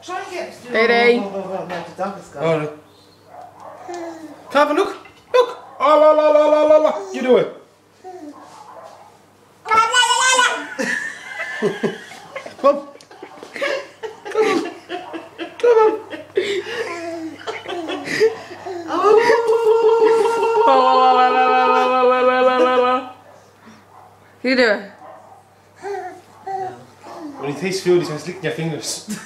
Try and get to do Day. where the dog is going. Alright. Carver, look! Look! Oh, la la la la la la! You do it! Come on! Come on! Come on! You do it. When he tastes food, he's going to lick your fingers.